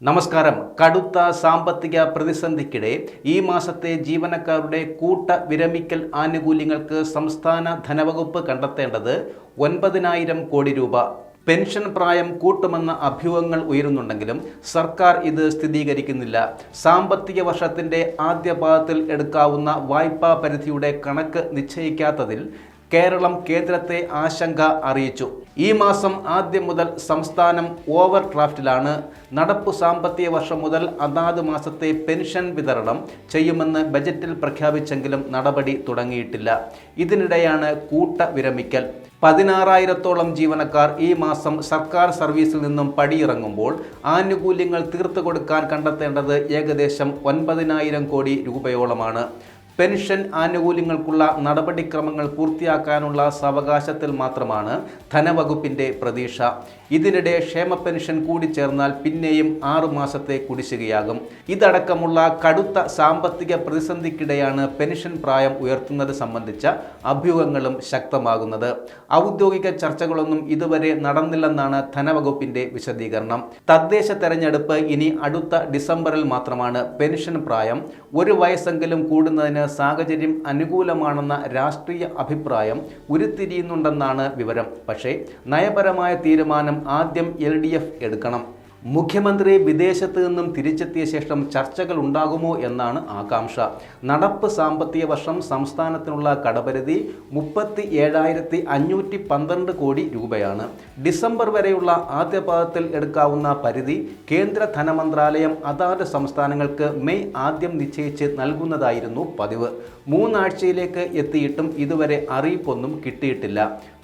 നമസ്കാരം. കടുത്ത സാമ്പത്തിക പ്രതിസന്ധിക്കിടെ ഈ മാസത്തെ ജീവനക്കാരുടെ കൂട്ട വിരമിക്കൽ ആനുകൂല്യങ്ങൾക്ക് സംസ്ഥാന ധനവകുപ്പ് കണ്ടെത്തേണ്ടത് 9,000 കോടി രൂപ. പെൻഷൻ പ്രായം കൂട്ടുമെന്ന അഭ്യൂഹങ്ങൾ ഉയരുന്നുണ്ടെങ്കിലും സർക്കാർ ഇത് സ്ഥിരീകരിക്കുന്നില്ല. സാമ്പത്തിക വർഷത്തിന്റെ ആദ്യ പാദത്തിൽ എടുക്കാവുന്ന വായ്പാ പരിധിയുടെ കണക്ക് നിശ്ചയിക്കാത്തതിൽ കേരളം കേന്ദ്രത്തെ ആശങ്ക അറിയിച്ചു. ഈ മാസം ആദ്യം മുതൽ സംസ്ഥാനം ഓവർ ഡ്രാഫ്റ്റിലാണ്. നടപ്പു സാമ്പത്തിക വർഷം മുതൽ അതാത് മാസത്തെ പെൻഷൻ വിതരണം ചെയ്യുമെന്ന് ബജറ്റിൽ പ്രഖ്യാപിച്ചെങ്കിലും നടപടി തുടങ്ങിയിട്ടില്ല. ഇതിനിടെയാണ് കൂട്ട വിരമിക്കൽ. 16,000-ഓളം ജീവനക്കാർ ഈ മാസം സർക്കാർ സർവീസിൽ നിന്നും പടിയിറങ്ങുമ്പോൾ ആനുകൂല്യങ്ങൾ തീർത്തു കൊടുക്കാൻ കണ്ടെത്തേണ്ടത് ഏകദേശം 9,000 കോടി രൂപയോളമാണ്. പെൻഷൻ ആനുകൂല്യങ്ങൾക്കുള്ള നടപടിക്രമങ്ങൾ പൂർത്തിയാക്കാനുള്ള സാവകാശത്തിൽ മാത്രമാണ് ധനവകുപ്പിന്റെ പ്രതീക്ഷ. ഇതിനിടെ ക്ഷേമ പെൻഷൻ കൂടി ചേർന്നാൽ പിന്നെയും 6 മാസത്തെ കുടിശ്ശികയാകും. ഇതടക്കമുള്ള കടുത്ത സാമ്പത്തിക പ്രതിസന്ധിക്കിടെയാണ് പെൻഷൻ പ്രായം ഉയർത്തുന്നത് സംബന്ധിച്ച അഭ്യൂഹങ്ങളും ശക്തമാകുന്നത്. ഔദ്യോഗിക ചർച്ചകളൊന്നും ഇതുവരെ നടന്നില്ലെന്നാണ് ധനവകുപ്പിന്റെ വിശദീകരണം. തദ്ദേശ തെരഞ്ഞെടുപ്പ് ഇനി അടുത്ത ഡിസംബറിൽ മാത്രമാണ്. പെൻഷൻ പ്രായം 1 വയസ്സെങ്കിലും കൂടുന്നതിന് സാഹചര്യം അനുകൂലമാണെന്ന രാഷ്ട്രീയ അഭിപ്രായം ഉരുത്തിരിയുന്നുണ്ടെന്നാണ് വിവരം. പക്ഷേ നയപരമായ തീരുമാനം ആദ്യം LDF എടുക്കണം. മുഖ്യമന്ത്രി വിദേശത്ത് നിന്നും തിരിച്ചെത്തിയ ശേഷം ചർച്ചകൾ ഉണ്ടാകുമോ എന്നാണ് ആകാംക്ഷ. നടപ്പ് സാമ്പത്തിക വർഷം സംസ്ഥാനത്തിനുള്ള കടപരിധി 37,512 കോടി രൂപയാണ്. ഡിസംബർ വരെയുള്ള ആദ്യ പാദത്തിൽ എടുക്കാവുന്ന പരിധി കേന്ദ്ര ധനമന്ത്രാലയം അതാത് സംസ്ഥാനങ്ങൾക്ക് മെയ് ആദ്യം നിശ്ചയിച്ച് നൽകുന്നതായിരുന്നു പതിവ്. 3 ആഴ്ചയിലേക്ക് എത്തിയിട്ടും ഇതുവരെ അറിയിപ്പൊന്നും കിട്ടിയിട്ടില്ല.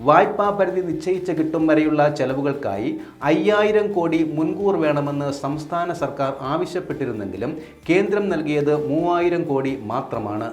വായ്പാ പരിധി നിശ്ചയിച്ച് കിട്ടും വരെയുള്ള ചെലവുകൾക്കായി 5,000 കോടി മുൻകൂർ വേണമെന്ന് സംസ്ഥാന സർക്കാർ ആവശ്യപ്പെട്ടിരുന്നെങ്കിലും കേന്ദ്രം നൽകിയത് 3,000 കോടി മാത്രമാണ്.